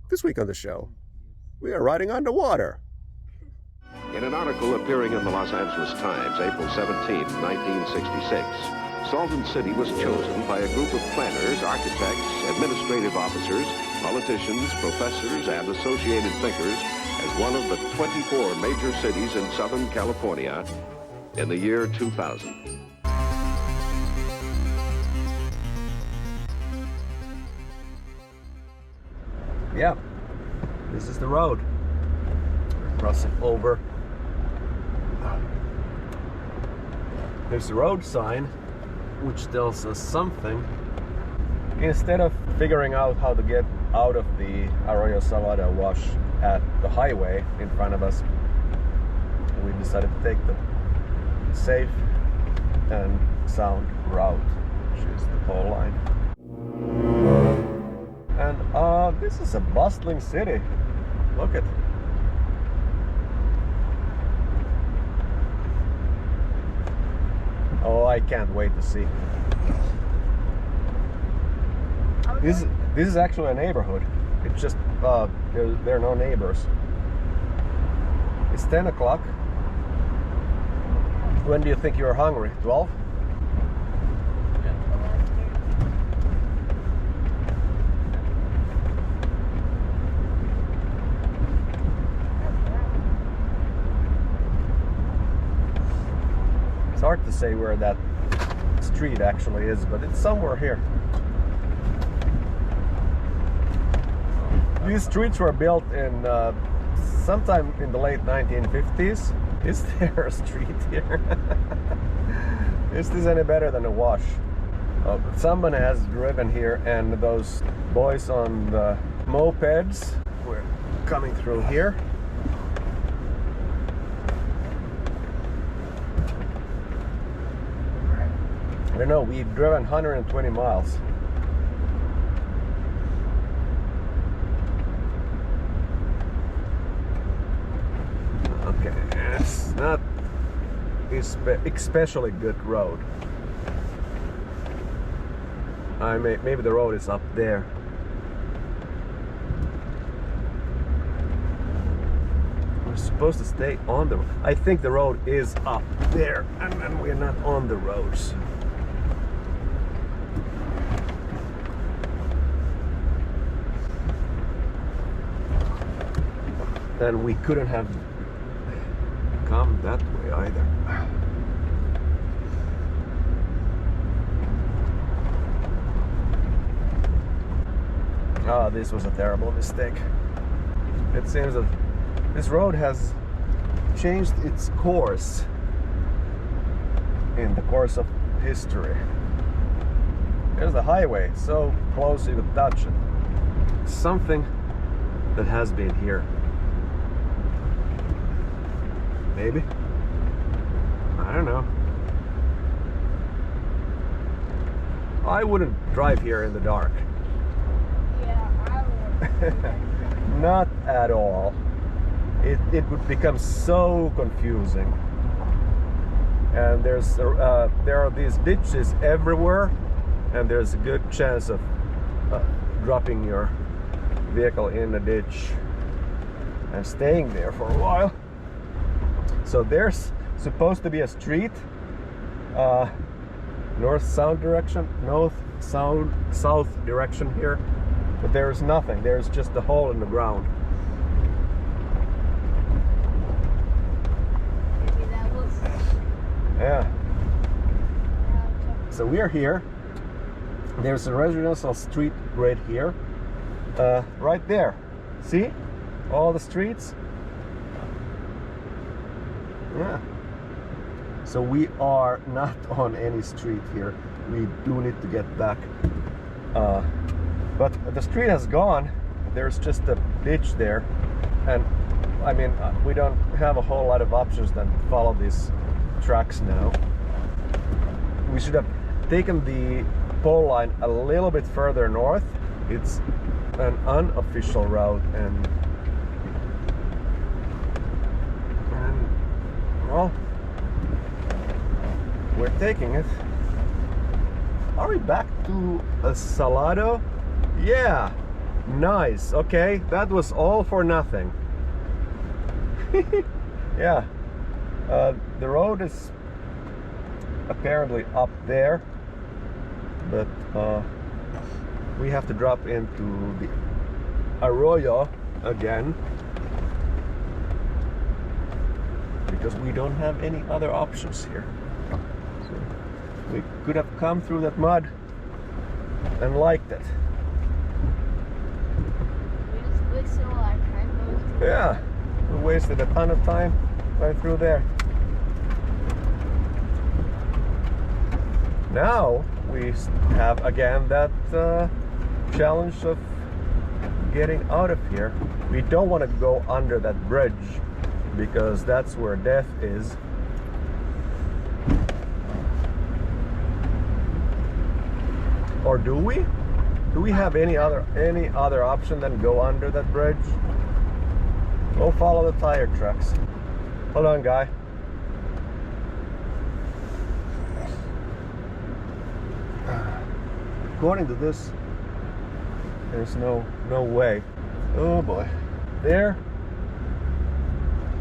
This week on the show, we are riding on the water. In an article appearing in the Los Angeles Times, April 17, 1966, Salton City was chosen by a group of planners, architects, administrative officers, politicians, professors, and associated thinkers as one of the 24 major cities in Southern California in the year 2000. Yeah, this is the road. We're crossing over. There's a road sign which tells us something. Instead of figuring out how to get out of the Arroyo Salado wash at the highway in front of us, we decided to take the safe and sound route, which is the pole line. And this is a bustling city. Look at. Oh, I can't wait to see. This is actually a neighborhood. It's just there are no neighbors. It's 10 o'clock. When do you think you're hungry? 12? It's hard to say where that street actually is, but it's somewhere here. These streets were built in sometime in the late 1950s. Is there a street here? Is this any better than a wash? Oh, someone has driven here, and those boys on the mopeds were coming through here. I don't know, we've driven 120 miles. Okay, it's not especially good road. Maybe the road is up there. We're supposed to stay on the road. I think the road is up there, and we're not on the roads. Then we couldn't have come that way either. Ah, this was a terrible mistake. It seems that this road has changed its course in the course of history. There's the highway, so close you could touch it. Something that has been here. Maybe? I don't know. I wouldn't drive here in the dark. Yeah, I would. Not at all. It would become so confusing. And there are these ditches everywhere, and there's a good chance of dropping your vehicle in a ditch and staying there for a while. So there's supposed to be a street, north-south direction, south direction here, but there's nothing. There's just a hole in the ground. Maybe that was. Yeah. So we're here. There's a residential street right here, right there. See all the streets? Yeah. So we are not on any street here. We do need to get back. But the street has gone. There's just a ditch there. And I mean, we don't have a whole lot of options than to follow these tracks now. We should have taken the pole line a little bit further north. It's an unofficial route, and well, we're taking it. Are we back to Salado? Yeah, Nice. Okay, that was all for nothing. Yeah. The road is apparently up there, but we have to drop into the Arroyo again because we don't have any other options here. So we could have come through that mud and liked it. We just wasted a lot of time going through. Yeah, we wasted a ton of time going through there. Now we have again that challenge of getting out of here. We don't want to go under that bridge because that's where death is. Or do we? Do we have any other option than go under that bridge? We'll follow the tire tracks. Hold on, guy. According to this, there's no way. Oh boy. There.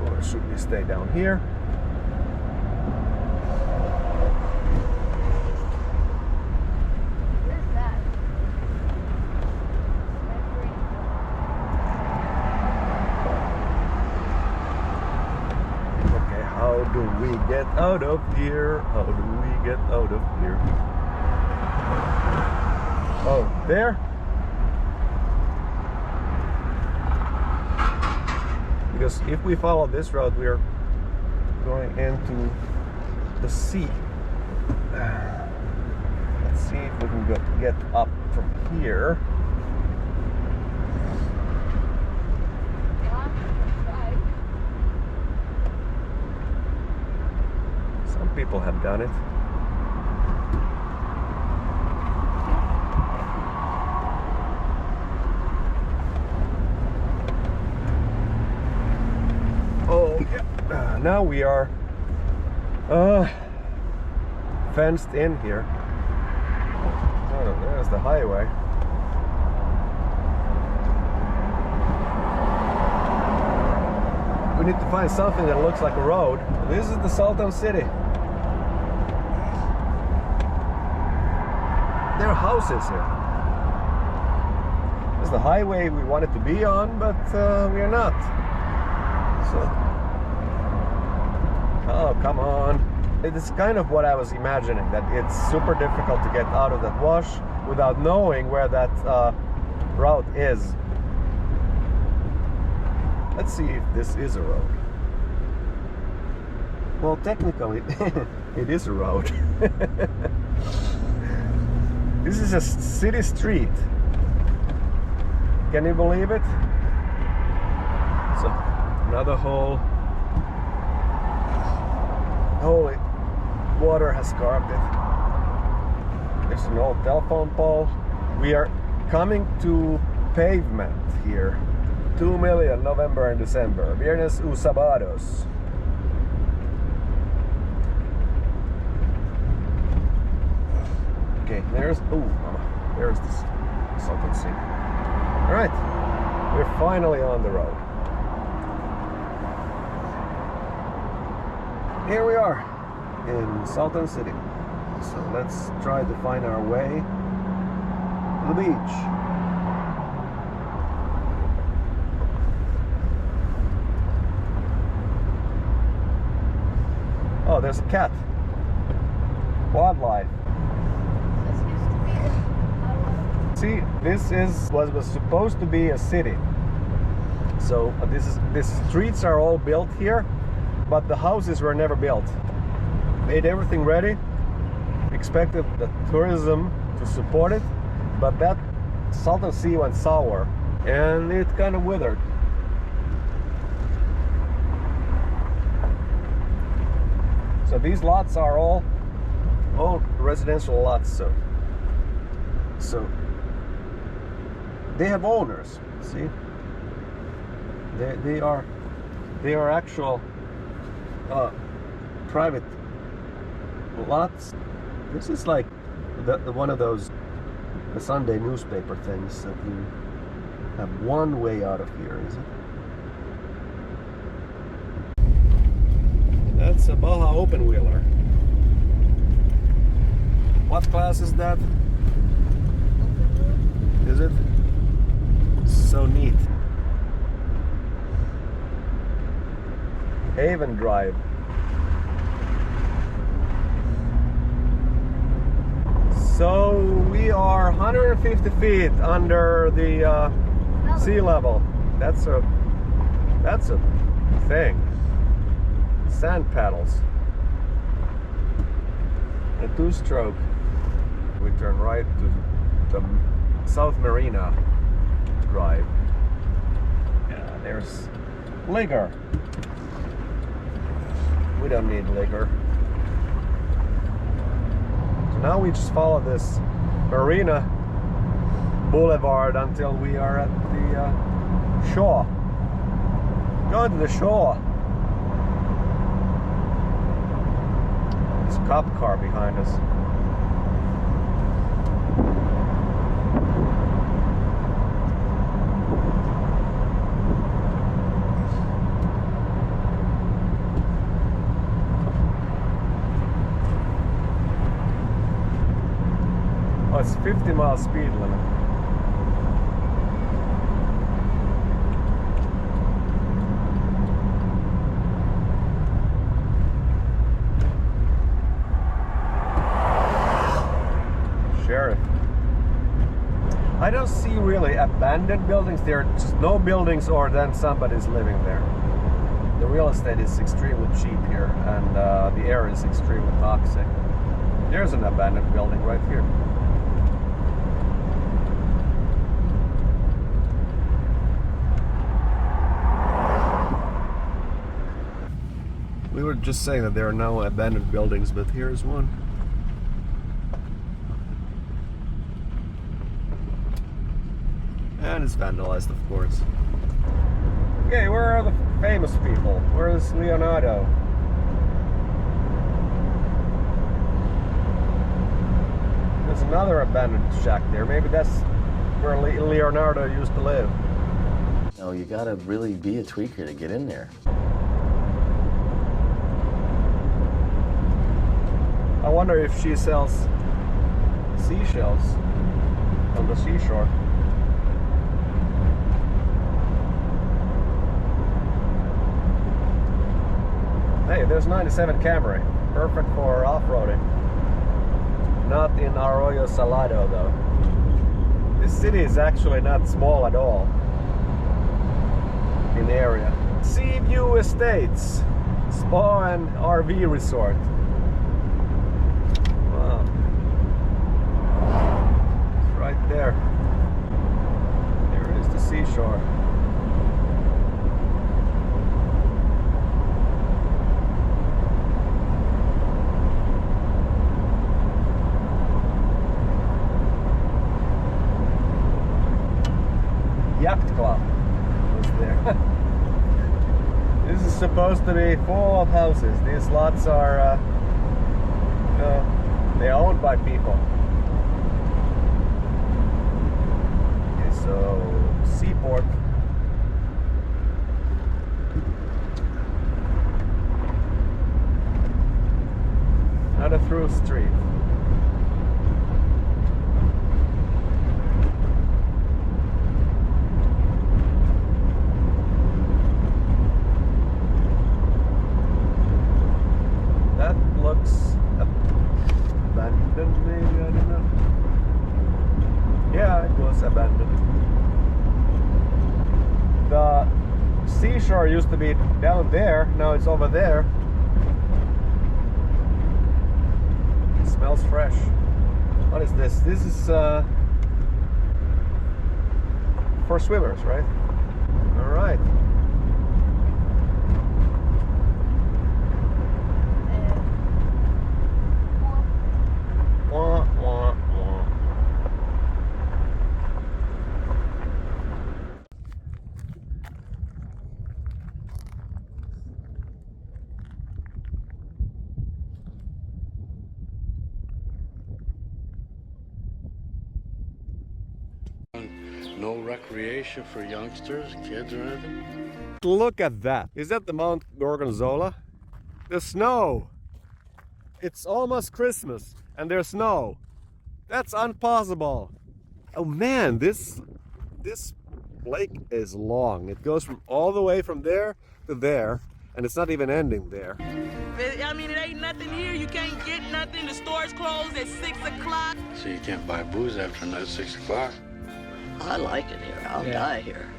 Or should we stay down here? What is that? Okay, how do we get out of here? How do we get out of here? Oh, there? Because if we follow this road, we are going into the sea. Let's see if we can get up from here. Some people have done it. Now we are fenced in here. Oh, there's the highway. We need to find something that looks like a road. This is the Salton City. There are houses here. This is the highway we wanted to be on, but we are not. So. Oh, come on. It's kind of what I was imagining, that it's super difficult to get out of that wash without knowing where that route is. Let's see if this is a road. Well, technically, it is a road. This is a city street. Can you believe it? So, another hole. Holy water has carved it. There's an old telephone pole. We are coming to pavement here. 2 million November and December. Viernes y sábados. Okay, there's this Salton Sea. Alright, we're finally on the road. Here we are in Salton City. So let's try to find our way to the beach. Oh, there's a cat. Wildlife. This used to be a See, this was supposed to be a city. So these streets are all built here, but the houses were never built. Made everything ready, expected the tourism to support it, but that Salton Sea went sour and it kind of withered. So these lots are all residential lots, so they have owners. See, they are actual private lots. This is like the one of those the Sunday newspaper things that have one way out of here, is it? That's a Baja open wheeler. What class is that? Is it? So neat. Haven Drive. So we are 150 feet under the sea level. That's a thing. Sand paddles. A two-stroke. We turn right to the South Marina Drive. Yeah, there's liquor. We don't need liquor. So now we just follow this Marina Boulevard until we are at the shore. Going to the shore. This cop car behind us. Oh, it's 50-mile speed limit. Sheriff. I don't see really abandoned buildings. There are just no buildings, or then somebody's living there. The real estate is extremely cheap here, and the air is extremely toxic. There's an abandoned building right here. We were just saying that there are no abandoned buildings, but here's one. And it's vandalized, of course. Okay, where are the famous people? Where's Leonardo? There's another abandoned shack there. Maybe that's where Leonardo used to live. No, you gotta really be a tweaker to get in there. I wonder if she sells seashells on the seashore. Hey, there's 97 Camry. Perfect for off-roading. Not in Arroyo Salado though. This city is actually not small at all in the area. Seaview Estates, spa and RV resort. Wow. It's right there. There is the seashore. Yacht Club was there. This is supposed to be full of houses. These lots are they're owned by people. Okay, so seaport. Not a through street. Looks abandoned, maybe, I don't know. Yeah, it was abandoned. The seashore used to be down there, now it's over there. It smells fresh. What is this? This is for swimmers, right? Alright. No recreation for youngsters, kids, or anything? Look at that. Is that the Mount Gorgonzola? The snow. It's almost Christmas and there's snow. That's impossible. Oh man, this lake is long. It goes from all the way from there to there, and it's not even ending there. I mean, it ain't nothing here. You can't get nothing. The store's closed at 6 o'clock. So you can't buy booze after 6 o'clock? I like it here. I'll die here.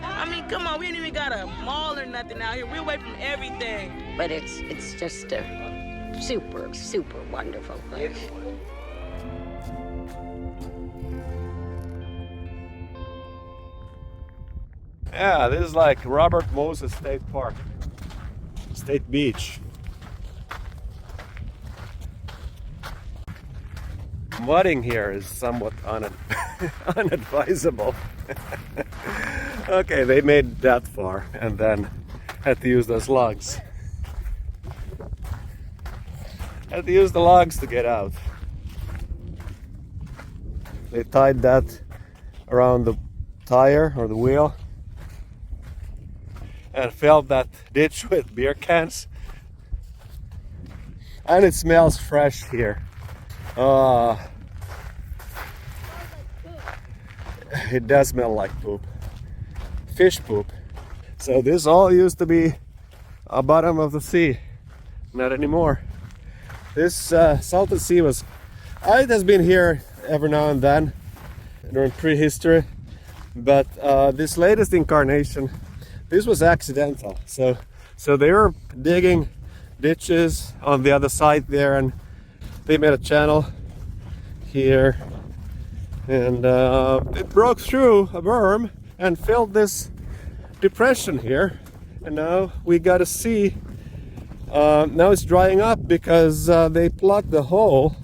I mean, come on. We ain't even got a mall or nothing out here. We're away from everything. But it's just a super, super wonderful place. Yeah, this is like Robert Moses State Park, State Beach. Mudding here is somewhat unadvisable. Okay, they made that far and then had to use those logs. Had to use the logs to get out. They tied that around the tire or the wheel and filled that ditch with beer cans. And it smells fresh here. It does smell like poop. Fish poop. So this all used to be a bottom of the sea. Not anymore. This Salton Sea it has been here every now and then during prehistory. But this latest incarnation, this was accidental. So they were digging ditches on the other side there, and they made a channel here, and it broke through a berm and filled this depression here. And now we got to see. Now it's drying up because they plugged the hole.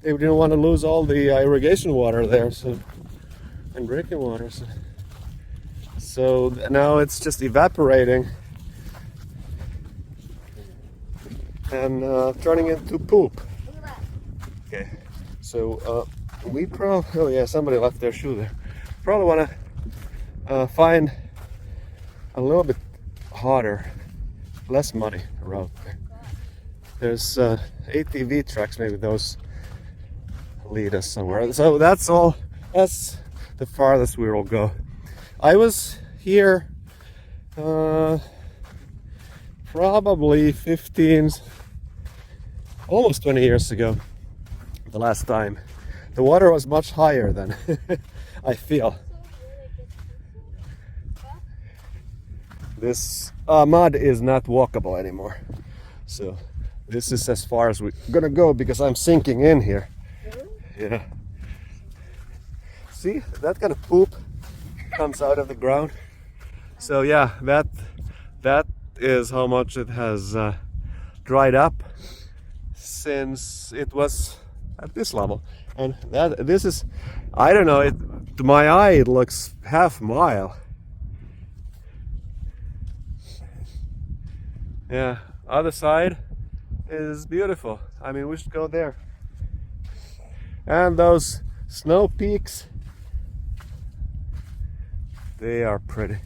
They didn't want to lose all the irrigation water there, and drinking water. So now it's just evaporating and turning into poop. Okay, so we probably, oh yeah, somebody left their shoe there. Probably want to find a little bit hotter, less muddy road there. There's ATV tracks, maybe those lead us somewhere. So that's all, that's the farthest we will go. I was here probably 15, almost 20 years ago, the last time. The water was much higher than I feel. This mud is not walkable anymore. So this is as far as we're gonna go because I'm sinking in here. Yeah. See, that kind of poop comes out of the ground. So yeah, that is how much it has dried up since it was at this level. And this is, I don't know, to my eye it looks half mile. Yeah, other side is beautiful. I mean, we should go there. And those snow peaks, they are pretty.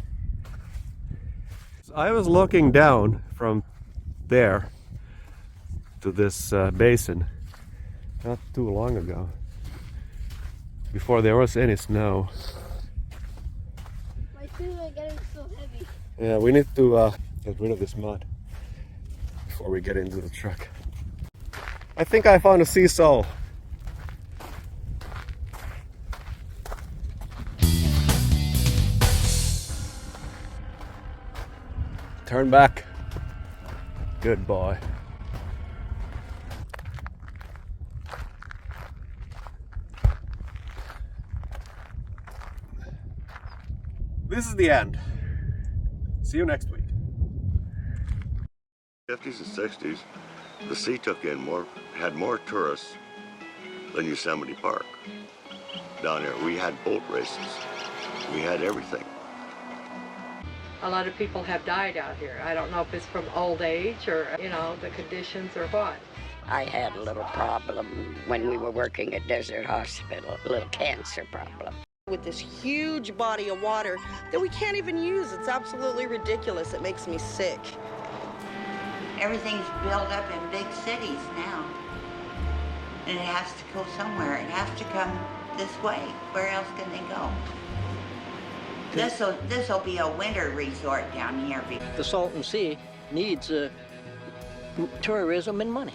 I was looking down from there to this basin not too long ago, before there was any snow. My shoes are getting so heavy. Yeah, we need to get rid of this mud before we get into the truck. I think I found a sea sole. Turn back. Good boy. This is the end. See you next week. 50s and 60s, the sea took in had more tourists than Yosemite Park. Down here, we had boat races. We had everything. A lot of people have died out here. I don't know if it's from old age or, you know, the conditions or what. I had a little problem when we were working at Desert Hospital, a little cancer problem. with this huge body of water that we can't even use. It's absolutely ridiculous. It makes me sick. Everything's built up in big cities now. And it has to go somewhere. It has to come this way. Where else can they go? This'll be a winter resort down here. The Salton Sea needs tourism and money.